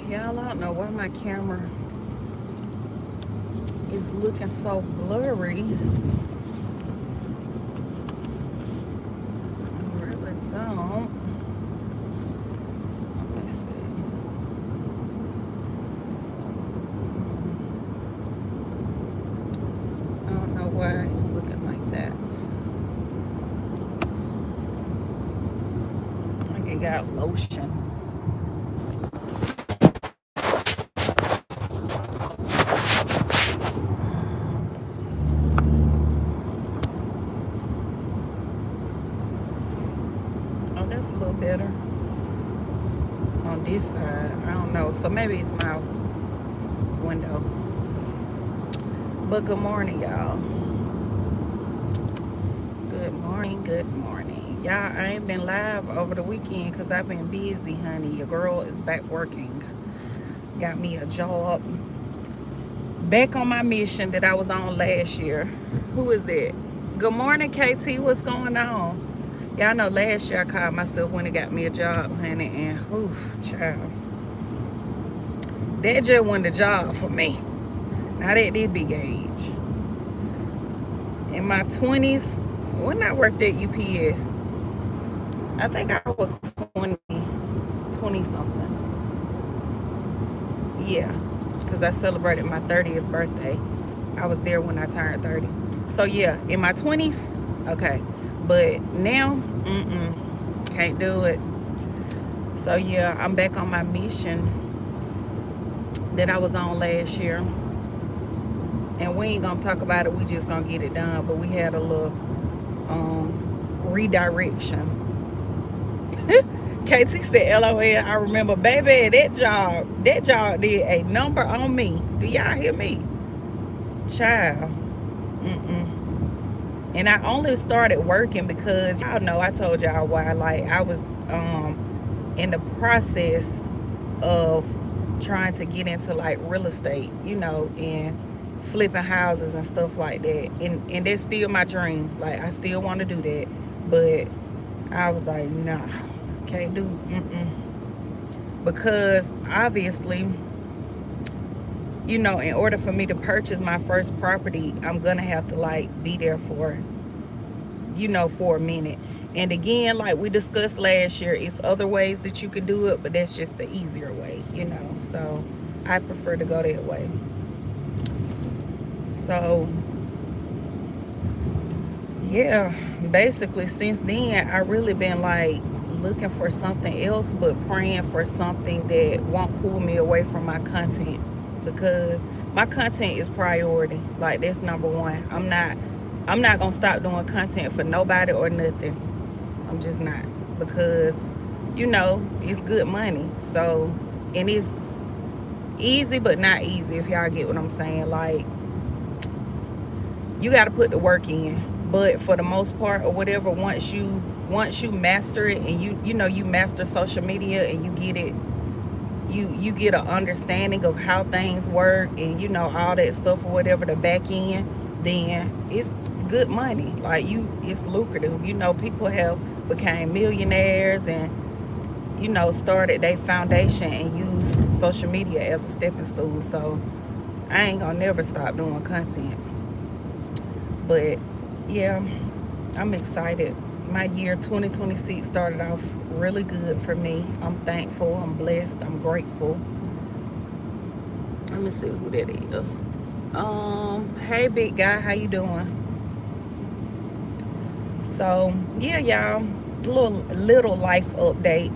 Y'all, I don't know why my camera is looking so blurry. I really don't. Let me see. I don't know why it's looking like that. Like it got lotion. Oh, that's a little better on this side. I don't know. So maybe it's my window. But good morning, y'all. Good morning, good morning. Y'all, I ain't been live over the weekend because I've been busy, honey. Your girl is back working. Got me a job. Back on my mission that I was on last year. Who is that? Good morning, KT. What's going on? Y'all know last year I called myself when it got me a job, honey. And, whew, child. That just wasn't a job for me. Not at this big age. In my 20s, when I worked at UPS, I think I was 20 something. Yeah, because I celebrated my 30th birthday. I was there when I turned 30. So yeah, in my 20s, okay. But now, can't do it. So yeah, I'm back on my mission that I was on last year. And we ain't gonna talk about it, we just gonna get it done. But we had a little redirection. KT said, LOL, I remember, baby, that job did a number on me. Do y'all hear me? Child. And I only started working because, y'all know, I told y'all why. Like, I was in the process of trying to get into, like, real estate, you know, and flipping houses and stuff like that. And that's still my dream. Like, I still want to do that. But I was like, nah, can't do, because obviously, you know, in order for me to purchase my first property, I'm gonna have to, like, be there for, you know, for a minute. And again, like we discussed last year, it's other ways that you could do it, but that's just the easier way, you know. So I prefer to go that way. So yeah, basically since then I really been like looking for something else, but praying for something that won't pull me away from my content, because my content is priority. Like, that's number one. I'm not gonna stop doing content for nobody or nothing. I'm just not, because, you know, it's good money. So, and it's easy but not easy, if y'all get what I'm saying. Like, you got to put the work in, but for the most part or whatever, once you master it, and you know, you master social media, and you get it, you get an understanding of how things work, and you know, all that stuff or whatever, the back end, then it's good money. Like, it's lucrative. You know, people have became millionaires and, you know, started their foundation and use social media as a stepping stool. So I ain't gonna never stop doing content. But yeah, I'm excited. My year 2026 started off really good for me. I'm thankful, I'm blessed, I'm grateful. Let me see who that is. Hey big guy, how you doing? So yeah, y'all, little life update.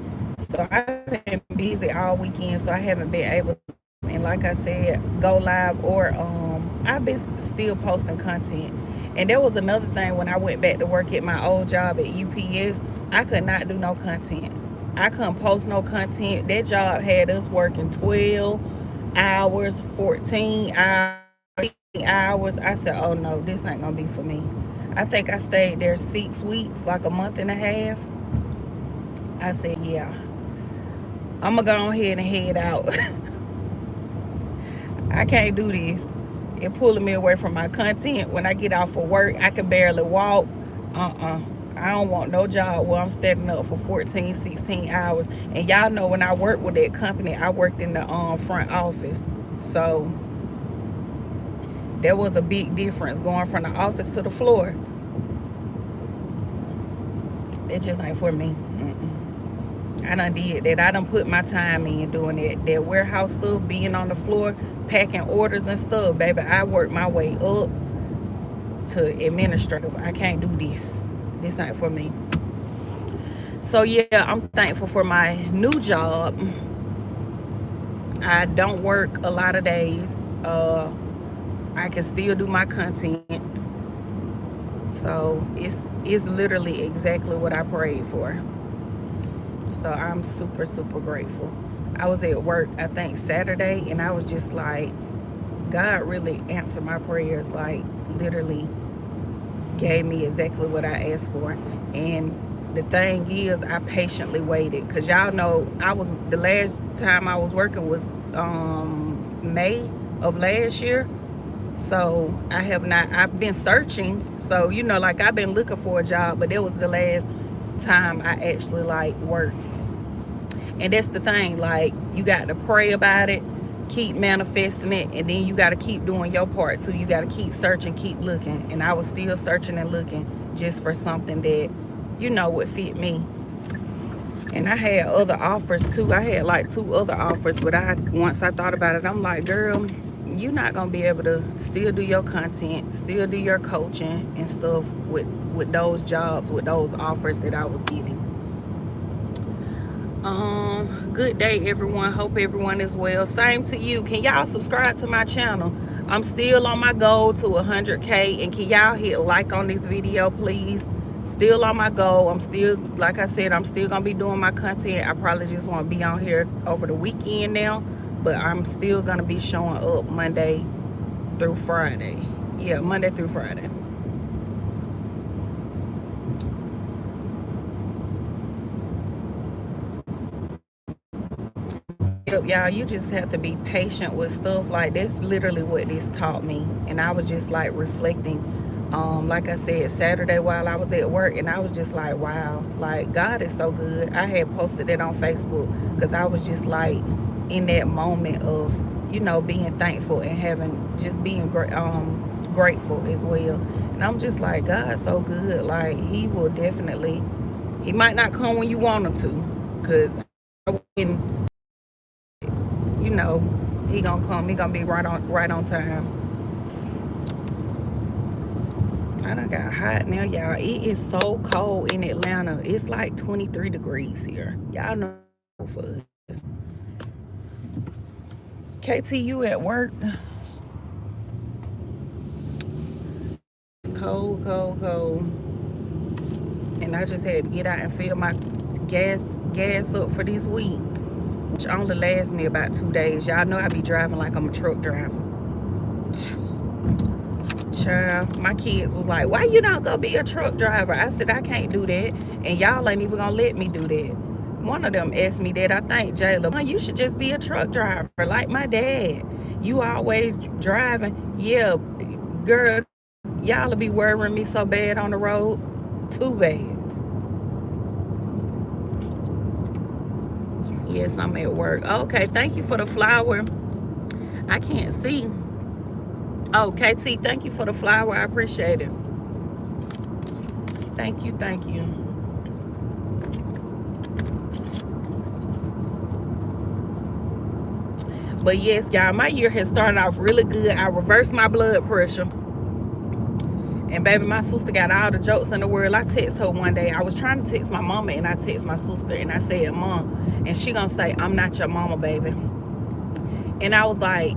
So I've been busy all weekend, so I haven't been able to, and like I said, go live, or I've been still posting content. And there was another thing, when I went back to work at my old job at UPS, I could not do no content. I couldn't post no content. That job had us working 12 hours, 14 hours. I said, oh no, this ain't gonna be for me. I think I stayed there 6 weeks, like a month and a half. I said, yeah, I'm gonna go ahead and head out. I can't do this. It pulling me away from my content. When I get off of work, I can barely walk. I I don't want no job where I'm standing up for 14, 16 hours. And y'all know when I worked with that company, I worked in the front office. So there was a big difference going from the office to the floor. It just ain't for me. I done did that. I done put my time in doing that warehouse stuff, being on the floor, packing orders and stuff. Baby, I worked my way up to administrative. I can't do this. This ain't for me. So yeah, I'm thankful for my new job. I don't work a lot of days. I can still do my content. So it's literally exactly what I prayed for. So I'm super, super grateful. I was at work, I think Saturday, and I was just like, God really answered my prayers, like literally gave me exactly what I asked for. And the thing is, I patiently waited, because y'all know the last time I was working was May of last year. So I've been searching. So, like I've been looking for a job, but that was the last time I actually like worked. And that's the thing, like you got to pray about it, keep manifesting it, and then you got to keep doing your part too. You got to keep searching, keep looking. And I was still searching and looking just for something that would fit me. And I had other offers too. I had like 2 other offers, but once I thought about it, I'm like, girl, you're not gonna be able to still do your content, still do your coaching and stuff with those jobs, with those offers that I was getting. Good day, everyone. Hope everyone is well. Same to you. Can y'all subscribe to my channel? I'm still on my goal to 100K, and can y'all hit like on this video, please? Still on my goal. I'm still, like I said, I'm still gonna be doing my content. I probably just want to be on here over the weekend now, but I'm still gonna be showing up Monday through Friday. Yeah, Monday through Friday. Y'all, you just have to be patient with stuff. Like that's literally what this taught me. And I was just like reflecting, like I said, Saturday while I was at work, and I was just like, wow, like God is so good. I had posted it on Facebook because I was just like in that moment of being thankful and being grateful as well. And I'm just like, God's so good. Like he will definitely, he might not come when you want him to, because he gonna come. He gonna be right on time. I done got hot now, y'all. It is so cold in Atlanta. It's like 23 degrees here. Y'all know for us. KT, you at work? Cold, cold, cold. And I just had to get out and fill my gas up for this week, which only lasts me about 2 days. Y'all know I be driving like I'm a truck driver. Child, my kids was like, why you not gonna be a truck driver? I said, I can't do that, and y'all ain't even gonna let me do that. One of them asked me that, I think, Jayla, you should just be a truck driver like my dad. You always driving. Yeah, girl, y'all be worrying me so bad on the road. Too bad. Yes, I'm at work. Okay, thank you for the flower. I can't see. Oh, KT, thank you for the flower. I appreciate it. Thank you, thank you. But yes, y'all, my year has started off really good. I reversed my blood pressure. And baby, my sister got all the jokes in the world. I text her one day. I was trying to text my mama, and I text my sister, and I said, Mom, and she gonna say, I'm not your mama, baby. And I was like,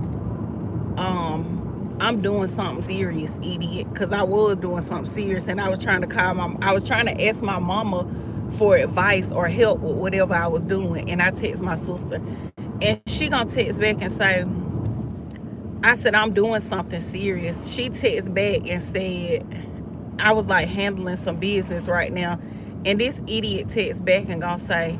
I'm doing something serious, idiot, because I was doing something serious, and I was trying to I was trying to ask my mama for advice or help with whatever I was doing, and I text my sister, and she gonna text back and say, I said, I'm doing something serious. She texted back and said, I was like handling some business right now, and this idiot text back and gonna say,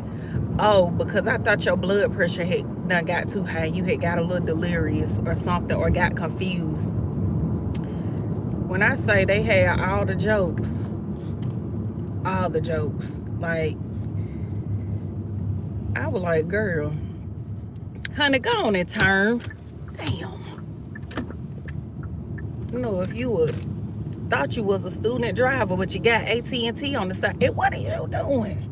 oh, because I thought your blood pressure had done got too high, you had got a little delirious or something, or got confused. When I say they had all the jokes, all the jokes. Like, I was like, girl, honey, go on and turn. Damn. You know, if you would thought you was a student driver, but you got AT&T on the side. Hey, what are you doing?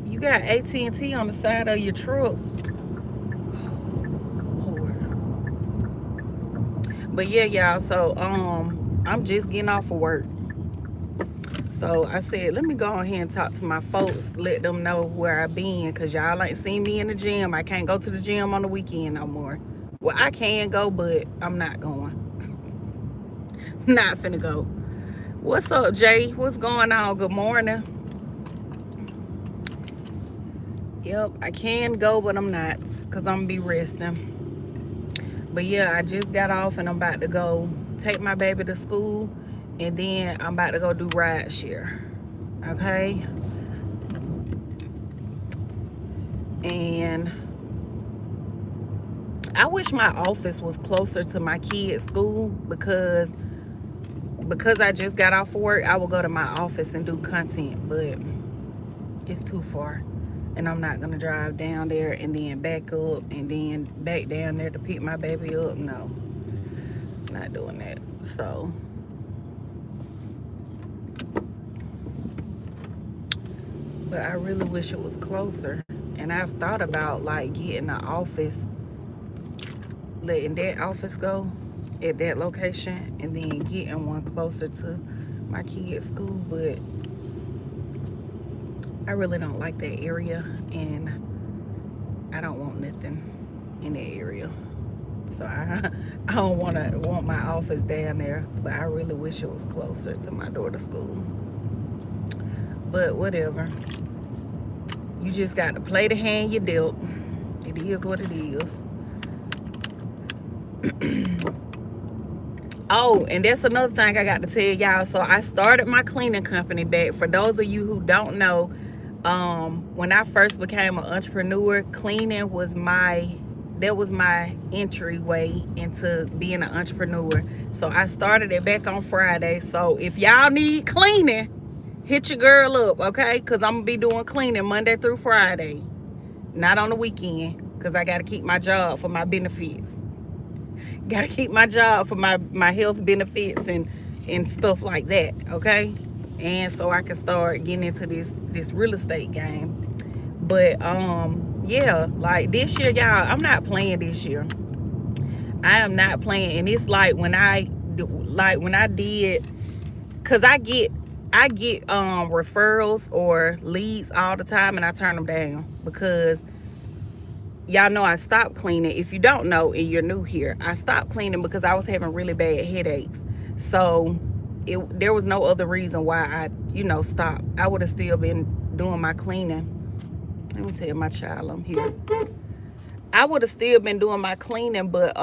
You got AT&T on the side of your truck. Lord. But yeah, y'all, so I'm just getting off of work. So I said, let me go ahead and talk to my folks, let them know where I been, because y'all ain't seen me in the gym. I can't go to the gym on the weekend no more. Well, I can go, but I'm not going. Not finna go. What's up, Jay? What's going on? Good morning. Yep, I can go, but I'm not, because I'm gonna be resting. But yeah, I just got off and I'm about to go take my baby to school, and then I'm about to go do ride share. Okay? And I wish my office was closer to my kids' school, because I just got off work, I will go to my office and do content, but it's too far. And I'm not gonna drive down there and then back up and then back down there to pick my baby up. No, not doing that. So but I really wish it was closer. And I've thought about like getting an office, letting that office go at that location, and then getting one closer to my kids' school. But I really don't like that area, and I don't want nothing in that area. So I don't want my office down there, but I really wish it was closer to my daughter's school. But whatever. You just got to play the hand you dealt. It is what it is. Oh, and that's another thing I got to tell y'all. So I started my cleaning company back. For those of you who don't know, when I first became an entrepreneur, cleaning was my entryway into being an entrepreneur. So I started it back on Friday. So if y'all need cleaning, hit your girl up, okay? Because I'm gonna be doing cleaning Monday through Friday, not on the weekend, because I got to keep my job for my benefits. Got to keep my job for my health benefits and stuff like that, okay? And so I can start getting into this real estate game. But yeah, like this year, y'all, I'm not playing this year. I am not playing. And it's like when I did, because I get referrals or leads all the time, and I turn them down, because y'all know I stopped cleaning. If you don't know and you're new here, I stopped cleaning because I was having really bad headaches. So there was no other reason why I stopped. I would have still been doing my cleaning. Let me tell my child I'm here. I would have still been doing my cleaning, but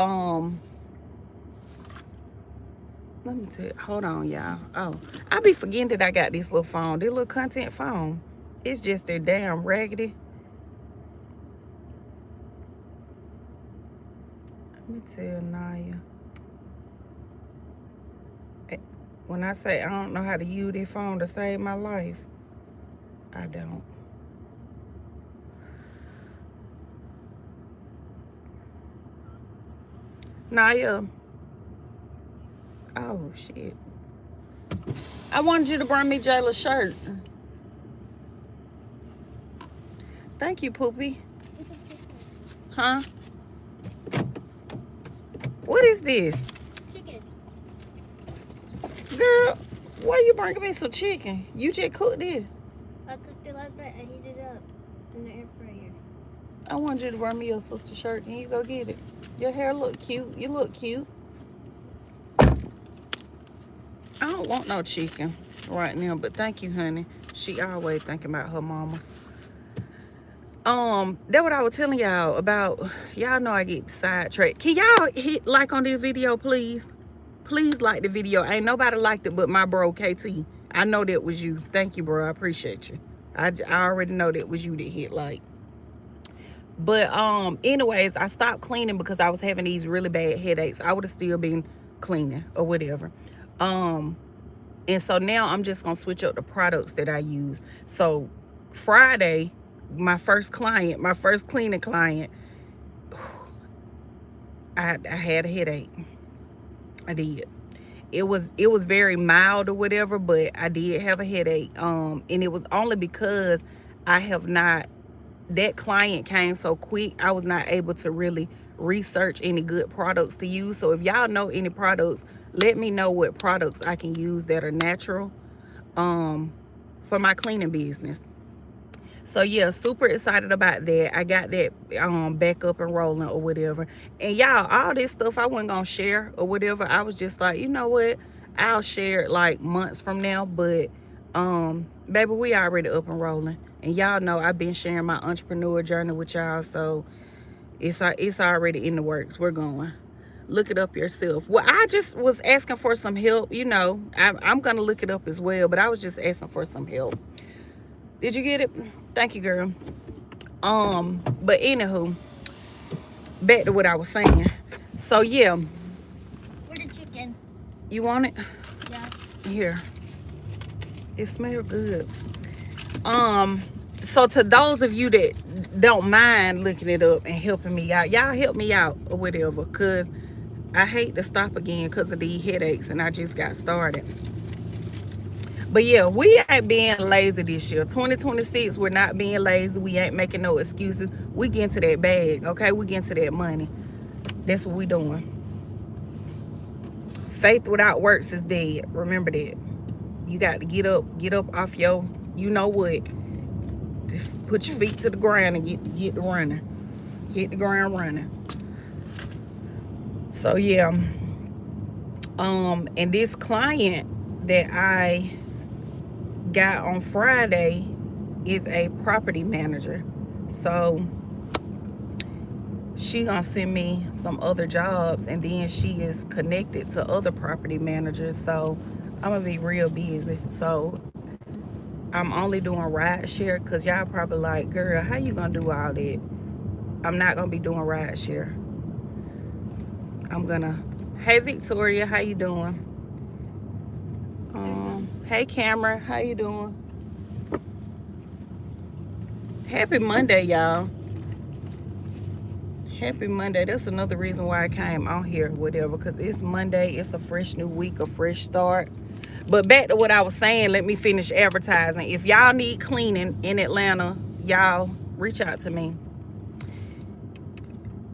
let me tell you, hold on, y'all. Oh, I be forgetting that I got this little phone, this little content phone. It's just a damn raggedy. Let me tell Naya. When I say I don't know how to use this phone to save my life, I don't. Naya. Oh, shit. I wanted you to bring me Jayla's shirt. Thank you, Poopy. Huh? What is this? Chicken. Girl, why you bringing me some chicken? You just cooked it. I cooked it last night. I heated it up in the air fryer. I wanted you to bring me your sister's shirt, and you go get it. Your hair look cute. You look cute. I don't want no chicken right now, but thank you, honey. She always thinking about her mama. That's what I was telling y'all about. Y'all know I get sidetracked. Can y'all hit like on this video, please? Please like the video. Ain't nobody liked it but my bro KT. I know that was you. Thank you, bro. I appreciate you. I already know that was you that hit like. But anyways, I stopped cleaning because I was having these really bad headaches. I would have still been cleaning or whatever. And so now I'm just gonna switch up the products that I use. So Friday, my first client, my first cleaning client, I had a headache. I did. It was very mild or whatever, but I did have a headache. And it was only because I have not, that client came so quick, I was not able to really research any good products to use. So if y'all know any products, let me know what products I can use that are natural um for my cleaning business. So yeah, super excited about that. I got that back up and rolling or whatever. And y'all, all this stuff I wasn't gonna share or whatever. I was just like, you know what? I'll share it like months from now. But baby, we already up and rolling. And y'all know I've been sharing my entrepreneur journey with y'all. So it's already in the works. We're going. Look it up yourself. Well, I just was asking for some help. You know, I'm gonna look it up as well. But I was just asking for some help. Did you get it? Thank you, girl. But anywho, back to what I was saying. So yeah, For the chicken. you want it? Yeah. Here. It smells good. Um, so to those of you that don't mind looking it up and helping me out, y'all help me out or whatever, cause I hate to stop again because of these headaches and I just got started. But yeah, we ain't being lazy this year. 2026, we're not being lazy. We ain't making no excuses. We get into that bag, okay? We get into that money. That's what we doing. Faith without works is dead. Remember that. You got to get up off your, you know what? Just put your feet to the ground and get running. Hit the ground running. So yeah. And this client that I got on Friday is a property manager. So she gonna send me some other jobs, and then she is connected to other property managers. So I'm gonna be real busy. So I'm only doing ride share because y'all probably like, girl, how you gonna do all that? I'm not gonna be doing ride share. I'm gonna, hey Victoria, how you doing? Hey Cameron, how you doing? Happy Monday, y'all. Happy Monday. That's another reason why I came on here, whatever, because it's Monday. It's a fresh new week, a fresh start. But back to what I was saying, let me finish advertising. If y'all need cleaning in Atlanta, y'all reach out to me.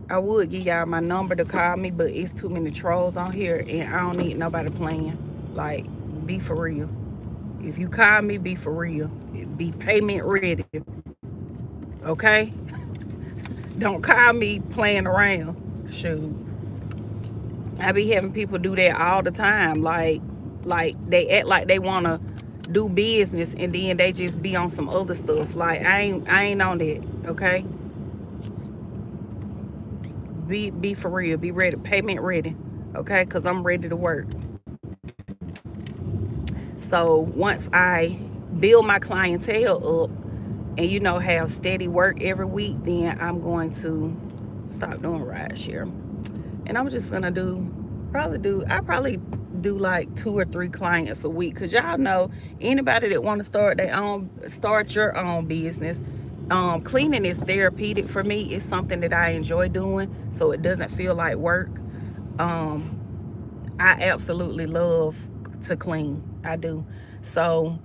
I would give y'all my number to call me, but it's too many trolls on here, and I don't need nobody playing. Like, be for real. If you call me, be for real. Be payment ready. Okay? Don't call me playing around. Shoot. I be having people do that all the time. Like they act like they wanna do business and then they just be on some other stuff. Like I ain't on that, okay? Be for real, be ready, payment ready, okay? Cause I'm ready to work. So once I build my clientele up and you know have steady work every week, then I'm going to stop doing ride share. And I'm just gonna I probably do like 2 or 3 clients a week, because y'all know anybody that want to start your own business, cleaning is therapeutic for me. It's something that I enjoy doing, so it doesn't feel like work. I absolutely love to clean. I do. So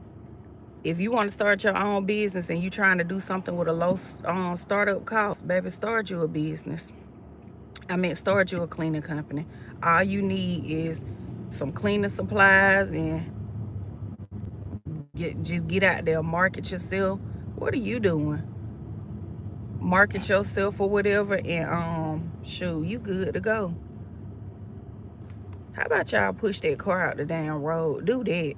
if you want to start your own business and you trying to do something with a low startup cost, baby, start you a business. I mean, start you a cleaning company. All you need is some cleaning supplies and just get out there, market yourself. What are you doing? Market yourself or whatever, and shoot, you good to go. How about y'all push that car out the damn road? Do that.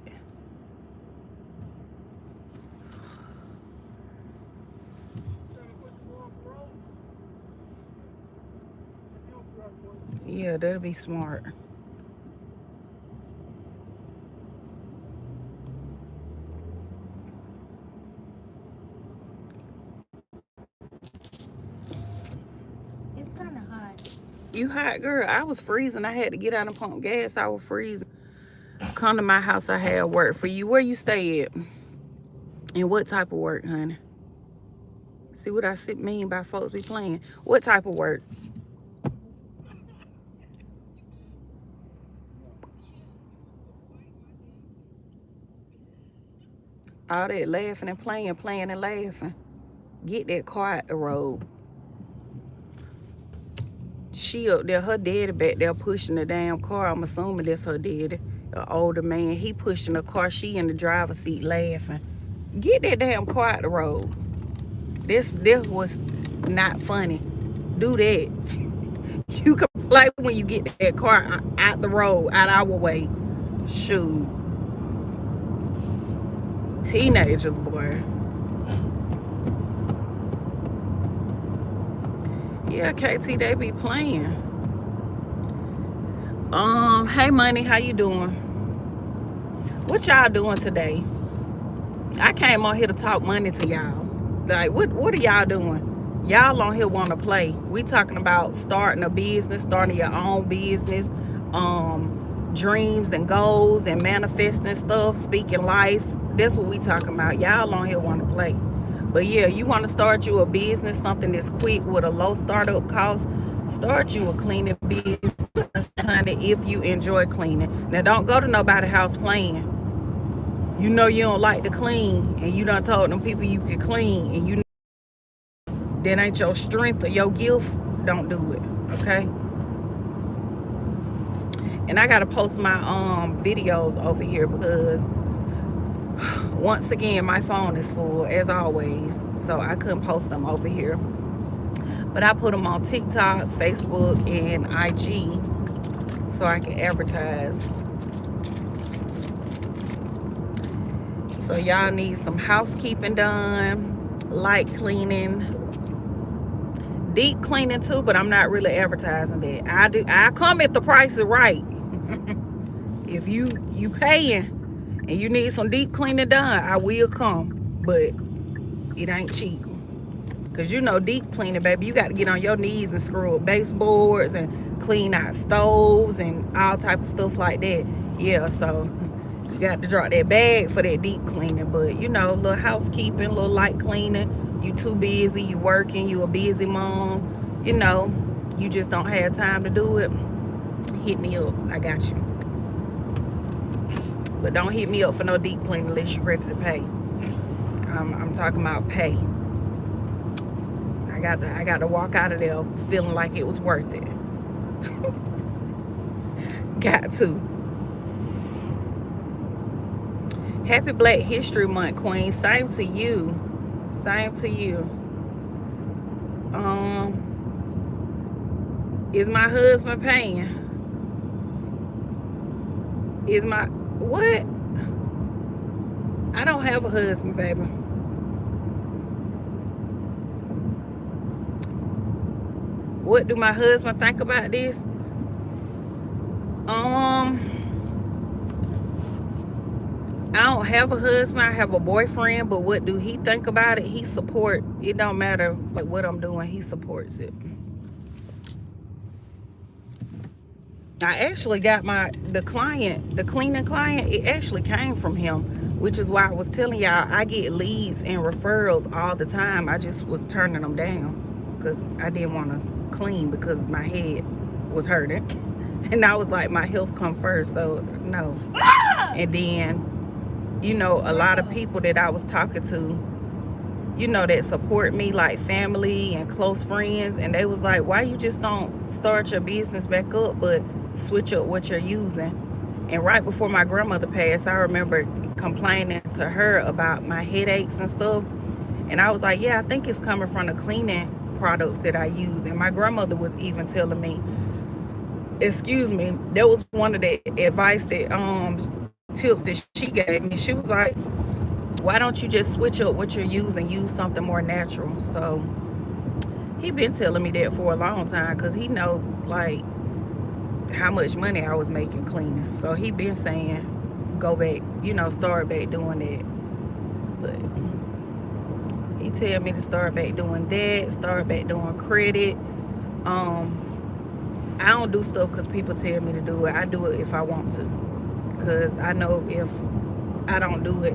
Yeah, that'll be smart. It's kind of hot. You hot, girl? I was freezing. I had to get out and pump gas. I was freezing. Come to my house, I have work for you. Where you stay at? And what type of work, honey? See what I mean by folks be playing? What type of work? All that laughing and playing, playing and laughing. Get that car out the road. She up there, her daddy back there pushing the damn car. I'm assuming that's her daddy, an older man. He pushing the car. She in the driver's seat laughing. Get that damn car out the road. This was not funny. Do that. You can play when you get that car out the road, out our way. Shoot. Teenagers, boy. Yeah, KT, they be playing. Hey Money, how you doing? What y'all doing today? I came on here to talk money to y'all. Like, what are y'all doing? Y'all on here want to play. We talking about starting a business, starting your own business, dreams and goals and manifesting stuff, speaking life. That's what we talking about. Y'all on here want to play. But yeah, you want to start you a business, something that's quick with a low startup cost. Start you a cleaning business, honey, if you enjoy cleaning. Now, don't go to nobody's house playing. You know you don't like to clean, and you done told them people you can clean, and you know that ain't your strength or your gift. Don't do it, okay? And I gotta post my videos over here because once again my phone is full as always, so I couldn't post them over here. But I put them on TikTok, Facebook, and IG so I can advertise. So y'all need some housekeeping done, light cleaning, deep cleaning too, but I'm not really advertising that. I come if the price is right. If you paying and you need some deep cleaning done, I will come, but it ain't cheap. Cause you know deep cleaning, baby, you got to get on your knees and screw up baseboards and clean out stoves and all type of stuff like that. Yeah, so you got to drop that bag for that deep cleaning. But you know, little housekeeping, little light cleaning. You too busy, you working, you a busy mom, you know, you just don't have time to do it. Hit me up, I got you. But don't hit me up for no deep cleaning unless you're ready to pay. I'm talking about pay. I got to walk out of there feeling like it was worth it. Got to. Happy Black History Month, Queen. Same to you. Same to you. Is my husband paying? Is my what? I don't have a husband, baby. What do my husband think about this? I don't have a husband. I have a boyfriend, but what do he think about it? He support. It don't matter like what I'm doing. He supports it. I actually got the cleaning client. It actually came from him, which is why I was telling y'all I get leads and referrals all the time. I just was turning them down because I didn't want to clean because my head was hurting, and I was like, my health come first, so no. And then, you know, a lot of people that I was talking to, you know, that support me, like family and close friends, and they was like, why you just don't start your business back up but switch up what you're using? And right before my grandmother passed, I remember complaining to her about my headaches and stuff, and I was like, yeah, I think it's coming from the cleaning products that I use. And my grandmother was even telling me, excuse me, that was one of the advice that tips that she gave me. She was like, why don't you just switch up what you're using, use something more natural? So he been telling me that for a long time because he know like how much money I was making cleaning. So he been saying go back, you know, start back doing that. But he tell me to start back doing that, start back doing credit. I don't do stuff because people tell me to do it. I do it if I want to. because I know if I don't do it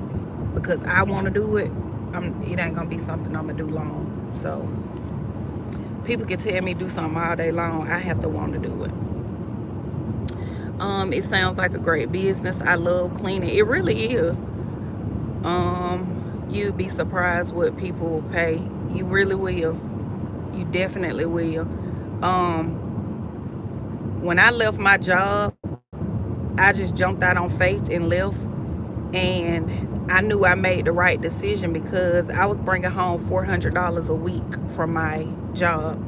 because I want to do it, it ain't gonna be something I'm gonna do long. So people can tell me do something all day long, I have to want to do it. It sounds like a great business. I love cleaning. It really is. You'd be surprised what people will pay. You really will. You definitely will. When I left my job, I just jumped out on faith and left. And I knew I made the right decision because I was bringing home $400 a week from my job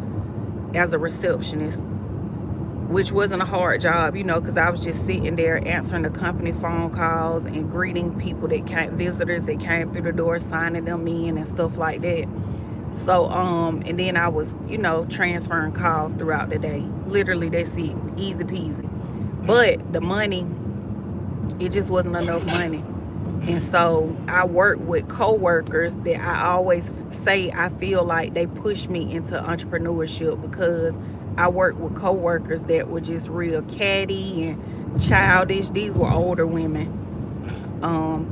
as a receptionist, which wasn't a hard job, because I was just sitting there answering the company phone calls and greeting people visitors that came through the door, signing them in and stuff like that. So, and then I was, transferring calls throughout the day. Literally, that's it. Easy peasy. But the money, it just wasn't enough money. And so I work with coworkers that I always say I feel like they pushed me into entrepreneurship, because I work with coworkers that were just real catty and childish. These were older women.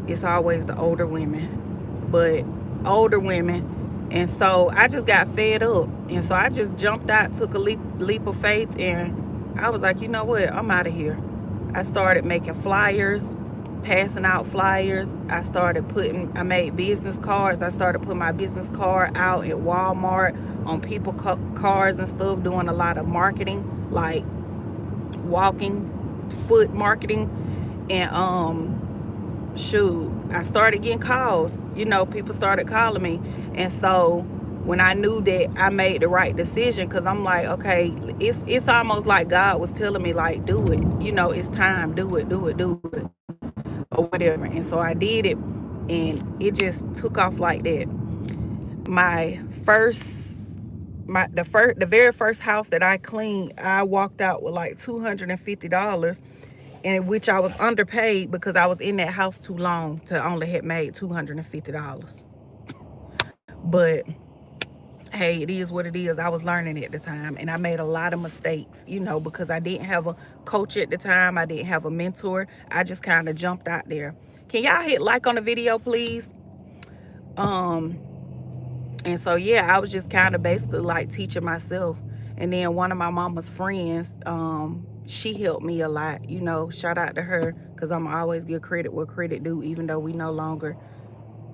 It's always the older women, but older women. And so I just got fed up. And so I just jumped out, took a leap of faith, and I was like, you know what? I'm out of here. I started making flyers, passing out flyers. I made business cards. I started putting my business card out at Walmart, on people cars and stuff, doing a lot of marketing, like walking foot marketing. And I started getting calls. People started calling me. And so when I knew that I made the right decision, because I'm like, okay, it's almost like God was telling me, like, do it. It's time. Do it, or whatever. And so I did it, and it just took off like that. The very first house that I cleaned, I walked out with like $250, in which I was underpaid because I was in that house too long to only have made $250. But hey, it is what it is. I was learning at the time, and I made a lot of mistakes, because I didn't have a coach at the time. I didn't have a mentor. I just kind of jumped out there. Can y'all hit like on the video, please? And so, yeah, I was just kind of basically like teaching myself. And then one of my mama's friends, she helped me a lot, shout out to her, because I'm always give credit where credit due, even though we no longer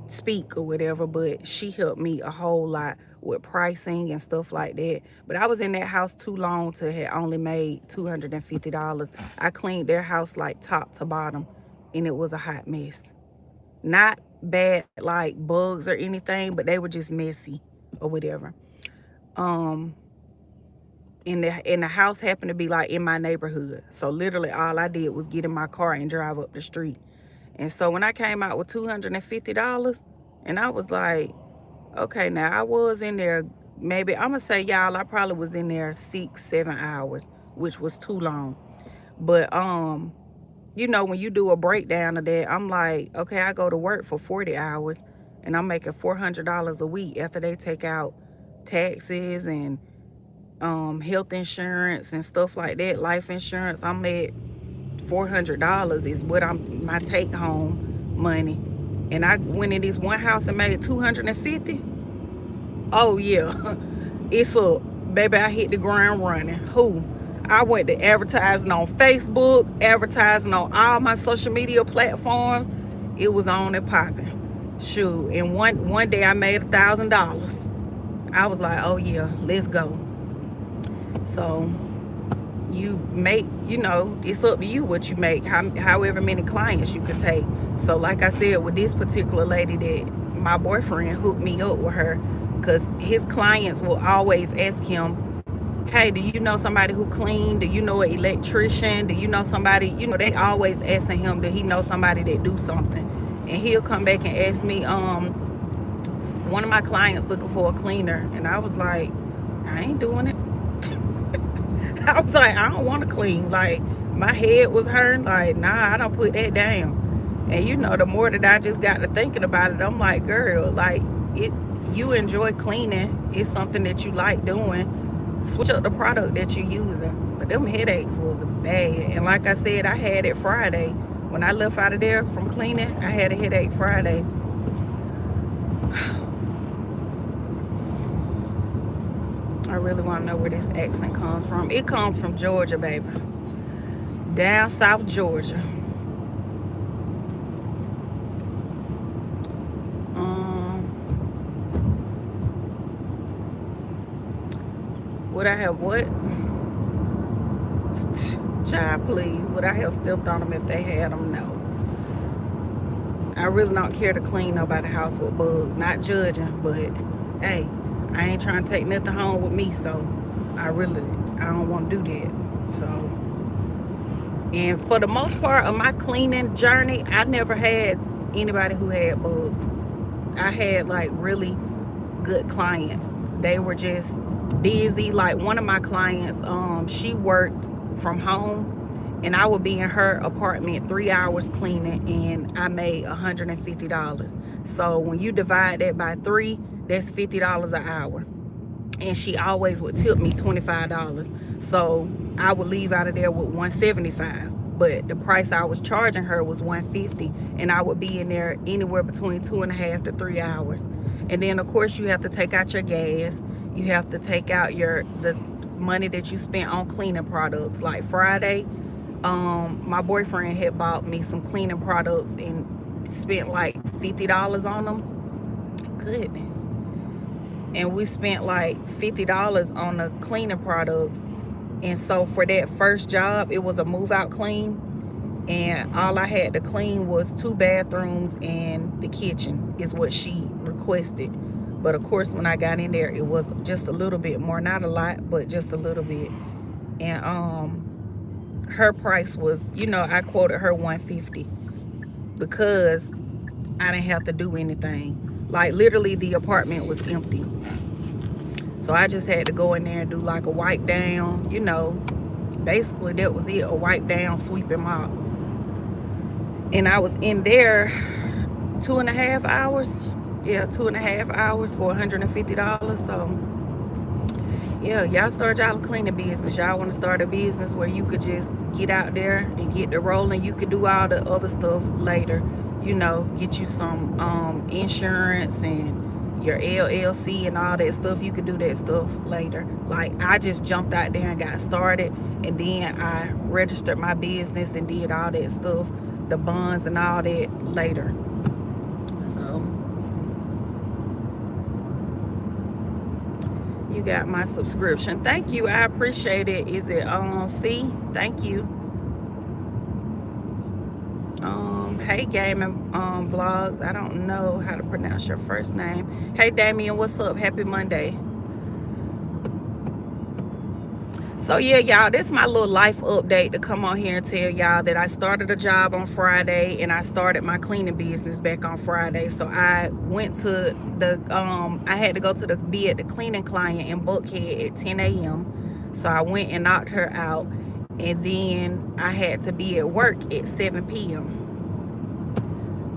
speak or whatever. But she helped me a whole lot with pricing and stuff like that. But I was in that house too long to have only made $250. I cleaned their house like top to bottom, and it was a hot mess. Not bad like bugs or anything, but they were just messy or whatever. And the house happened to be like in my neighborhood, so literally all I did was get in my car and drive up the street. And so when I came out with $250, and I was like, okay, now I was in there, maybe, I'm gonna say, y'all, I probably was in there 6-7 hours, which was too long. But when you do a breakdown of that, I'm like, okay, I go to work for 40 hours and I'm making $400 a week after they take out taxes and health insurance and stuff like that, life insurance. I'm at $400 is what my take home money. And I went in this one house and made $250. Oh yeah, it's up, baby. I hit the ground running. I went to advertising on Facebook, advertising on all my social media platforms. It was on and popping. Shoot, and one day I made $1,000. I was like, oh yeah, let's go. So you make, it's up to you what you make, however many clients you could take. So like I said, with this particular lady, that my boyfriend hooked me up with her, because his clients will always ask him, hey, do you know somebody who clean? Do you know an electrician? Do you know somebody? They always asking him, do he know somebody that do something? And he'll come back and ask me, one of my clients looking for a cleaner. And I was like, I ain't doing it. I was like, I don't want to clean. Like, my head was hurting. Like, nah, I don't put that down. And the more that I just got to thinking about it, I'm like, girl, like, you enjoy cleaning. It's something that you like doing. Switch up the product that you're using. But them headaches was bad. And like I said, I had it Friday. When I left out of there from cleaning, I had a headache Friday. I really want to know where this accent comes from. It comes from Georgia, baby. Down South Georgia. Would I have what? Child, please. Would I have stepped on them if they had them? No. I really don't care to clean nobody's house with bugs. Not judging, but hey, I ain't trying to take nothing home with me, so I don't want to do that. So, and for the most part of my cleaning journey, I never had anybody who had bugs. I had like really good clients. They were just busy. Like one of my clients, she worked from home, and I would be in her apartment 3 hours cleaning, and I made $150. So when you divide that by 3, that's $50 an hour. And she always would tip me $25. So I would leave out of there with $175. But the price I was charging her was $150, and I would be in there anywhere between 2.5 to 3 hours. And then of course you have to take out your gas. You have to take out the money that you spent on cleaning products. Like Friday, my boyfriend had bought me some cleaning products and spent like $50 on them. Goodness. And we spent like $50 on the cleaning products. And so for that first job, it was a move out clean, and all I had to clean was 2 bathrooms and the kitchen is what she requested. But of course when I got in there, it was just a little bit more, not a lot, but just a little bit. And her price was, I quoted her $150 because I didn't have to do anything. Like literally the apartment was empty. So I just had to go in there and do like a wipe down, basically that was it, a wipe down, sweep and mop. And I was in there 2.5 hours. Yeah, 2.5 hours for $150. So yeah, y'all start y'all cleaning business. Y'all want to start a business where you could just get out there and get the rolling. You could do all the other stuff later. Get you some insurance and your LLC and all that stuff. You could do that stuff later. Like I just jumped out there and got started, and then I registered my business and did all that stuff, the bonds and all that later. So you got my subscription. Thank you. I appreciate it. Is it C? Thank you. Hey Gaming Vlogs. I don't know how to pronounce your first name. Hey Damien, what's up? Happy Monday. So yeah, y'all, this is my little life update to come on here and tell y'all that I started a job on Friday, and I started my cleaning business back on Friday. So I went to I had to go to be at the cleaning client in Buckhead at 10 a.m. So I went and knocked her out, and then I had to be at work at 7 p.m.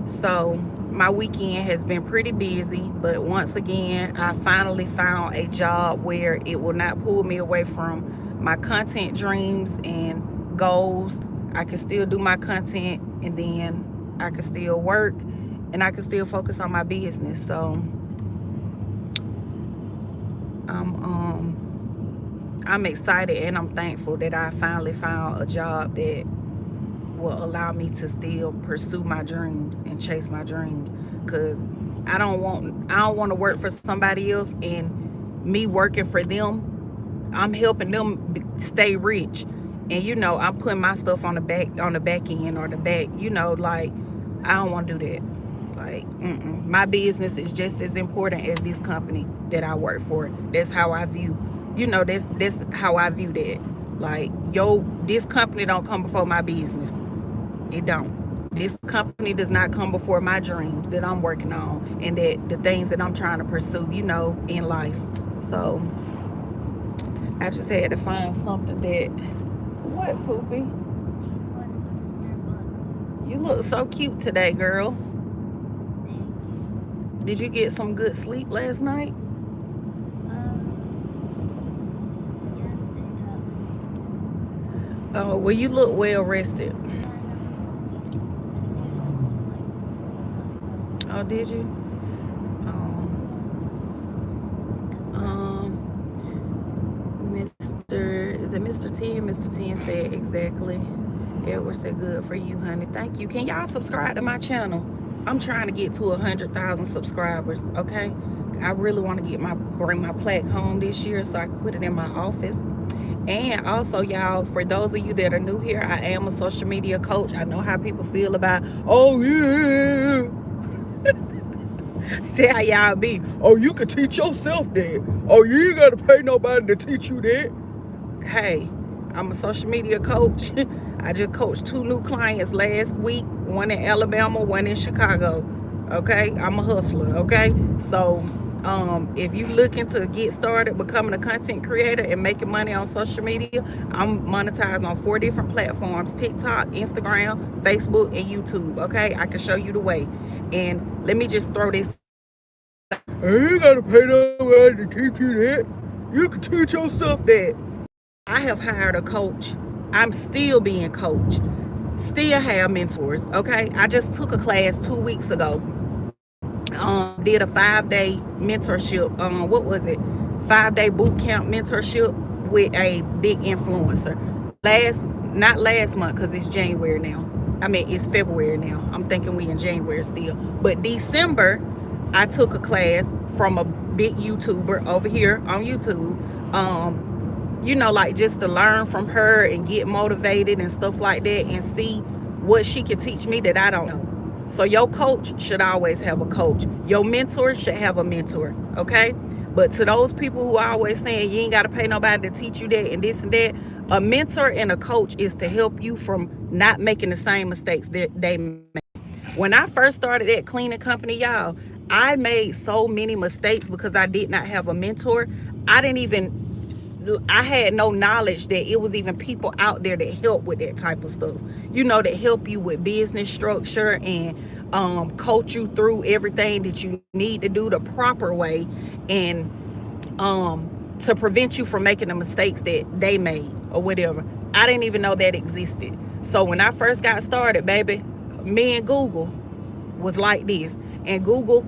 So my weekend has been pretty busy, but once again, I finally found a job where it will not pull me away from my content dreams and goals. I can still do my content, and then I can still work, and I can still focus on my business. So I'm excited, and I'm thankful that I finally found a job that will allow me to still pursue my dreams and chase my dreams. Because I don't want to work for somebody else, and me working for them, I'm helping them stay rich. And I'm putting my stuff on the back end, or the back, like I don't want to do that. Like my business is just as important as this company that I work for. That's how I view, that's how I view that. Like, this company don't come before my business. It don't. This company does not come before my dreams that I'm working on, and that the things that I'm trying to pursue, in life. So I just had to find something that, what, Poopy? You look so cute today, girl. Did you get some good sleep last night? Oh, well, you look well rested. Oh, did you? Is it Mr. 10? Mr. 10 said exactly. Edward said good for you, honey. Thank you. Can y'all subscribe to my channel? I'm trying to get to 100,000 subscribers, okay? I really want to bring my plaque home this year so I can put it in my office. And also, y'all, for those of you that are new here, I am a social media coach. I know how people feel about, oh yeah, that's how y'all be. Oh, you can teach yourself that. Oh, you ain't gotta pay nobody to teach you that. Hey, I'm a social media coach. I just coached 2 new clients last week, one in Alabama, one in Chicago. Okay, I'm a hustler. Okay, so if you looking to get started becoming a content creator and making money on social media, I'm monetized on 4 different platforms: TikTok, Instagram, Facebook, and YouTube. Okay, I can show you the way. And let me just throw this. I ain't gotta pay nobody to teach you that. You can teach yourself that. I have hired a coach. I'm still being coached. Still have mentors. Okay, I just took a class 2 weeks ago. Did a 5-day mentorship. What was it? 5-day boot camp mentorship with a big influencer. Not last month, because it's January now. I mean, it's February now. I'm thinking we in January still. But December, I took a class from a big YouTuber over here on YouTube. You know, like just to learn from her and get motivated and stuff like that, and see what she could teach me that I don't know. So your coach should always have a coach. Your mentor should have a mentor, okay? But to those people who are always saying you ain't got to pay nobody to teach you that and this and that, a mentor and a coach is to help you from not making the same mistakes that they make. When I first started that cleaning company, y'all, I made so many mistakes because I did not have a mentor. I had no knowledge that it was even people out there that help with that type of stuff. You know, that help you with business structure and coach you through everything that you need to do the proper way, and to prevent you from making the mistakes that they made or whatever. I didn't even know that existed. So when I first got started, baby, me and Google was like this, and Google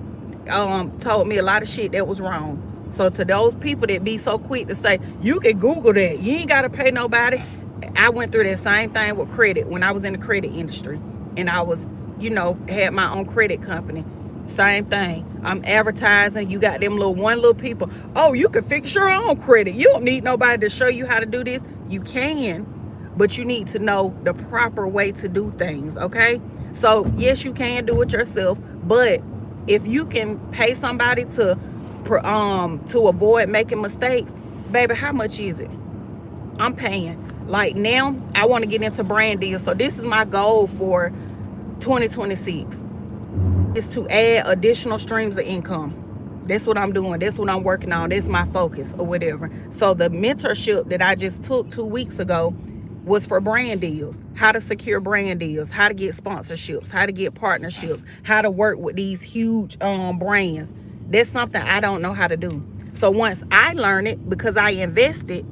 told me a lot of shit that was wrong. So to those people that be so quick to say you can Google that, you ain't gotta pay nobody, I went through that same thing with credit when I was in the credit industry, and I was, you know, had my own credit company. Same thing. I'm advertising. You got them little people. Oh, you can fix your own credit. You don't need nobody to show you how to do this. You can, but you need to know the proper way to do things. Okay. So yes, you can do it yourself, but if you can pay somebody to avoid making mistakes, baby, how much is it? I'm paying. Like now, I want to get into brand deals. So this is my goal for 2026, is to add additional streams of income. That's what I'm doing. That's what I'm working on. That's my focus or whatever. So the mentorship that I just took 2 weeks ago was for brand deals, how to secure brand deals, how to get sponsorships, how to get partnerships, how to work with these huge brands. That's something I don't know how to do. So once I learn it, because I invested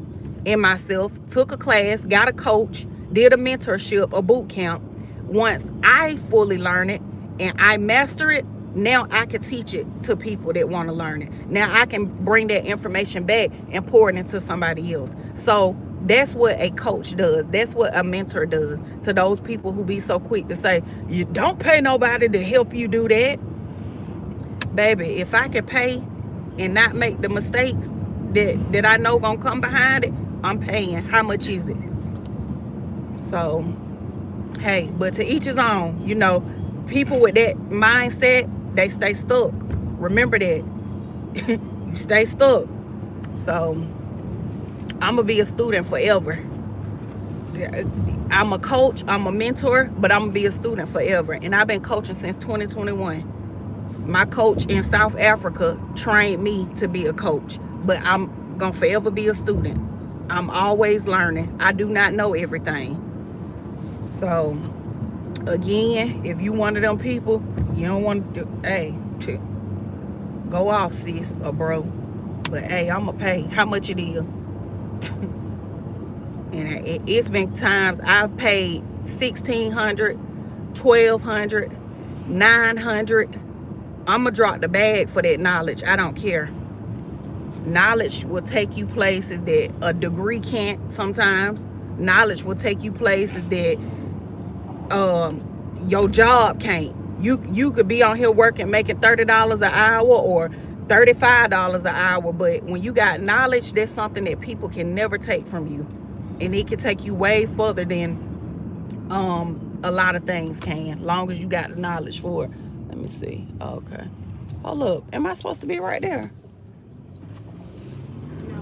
in myself, took a class, got a coach, did a mentorship, a boot camp, once I fully learn it and I master it, now I can teach it to people that want to learn it. Now I can bring that information back and pour it into somebody else. So that's what a coach does. That's what a mentor does to those people who be so quick to say, you don't pay nobody to help you do that. Baby, if I can pay and not make the mistakes that I know gonna come behind it, I'm paying. How much is it? So, hey, but to each his own. You know, people with that mindset, they stay stuck. Remember that. You stay stuck. So, I'm gonna be a student forever. I'm a coach, I'm a mentor, but I'm gonna be a student forever. And I've been coaching since 2021. My coach in South Africa trained me to be a coach, but I'm gonna forever be a student. I'm always learning. I do not know everything. So again, if you one of them people, you don't want to, hey, go off, sis or bro. But hey, I'ma pay how much it is. And it's been times I've paid $1,600, $1,200, $900. I'ma drop the bag for that knowledge. I don't care. Knowledge will take you places that a degree can't sometimes. Knowledge will take you places that your job can't. You could be on here working, making $30 an hour or $35 an hour, but when you got knowledge, that's something that people can never take from you, and it can take you way further than a lot of things can, long as you got the knowledge for it. Let me see. Okay, hold up. Am I supposed to be right there? No.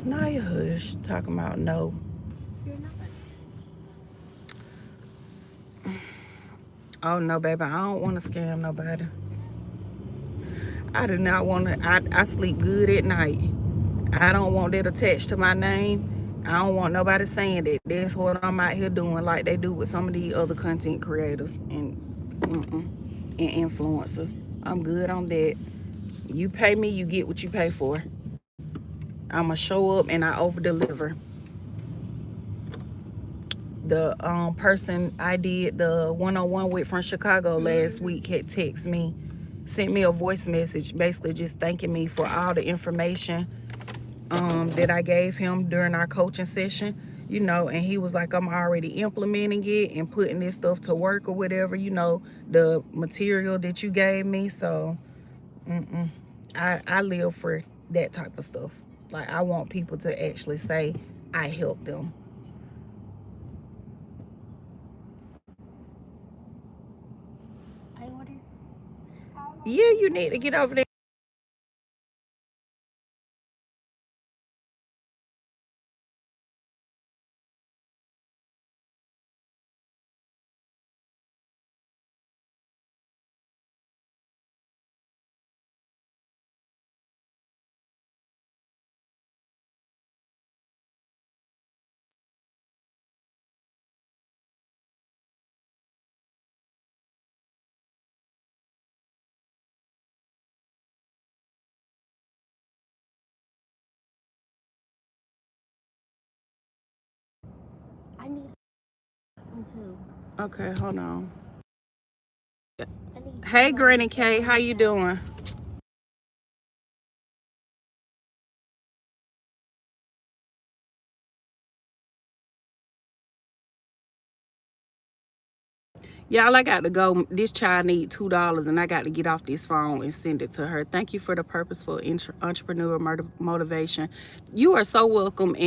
Nah, you hush. Talking about no. You're not. Oh no, baby, I don't want to scam nobody. I do not want to. I sleep good at night. I don't want that attached to my name. I don't want nobody saying that that's what I'm out here doing, like they do with some of the other content creators and influencers. I'm good on that. You pay me, you get what you pay for. I'ma show up and I over deliver. The person I did the one-on-one with from Chicago last week had texted me, sent me a voice message, basically just thanking me for all the information that I gave him during our coaching session, you know, and he was like, I'm already implementing it and putting this stuff to work or whatever, you know, the material that you gave me. So I live for that type of stuff. Like, I want people to actually say I helped them. I order. Yeah, you need to get over there. I need one too. Okay, hold on. I need Hey, two Granny items. K, how you doing? Y'all, I got to go. This child need $2 and I got to get off this phone and send it to her. Thank you for the purposeful entrepreneur motivation. You are so welcome. And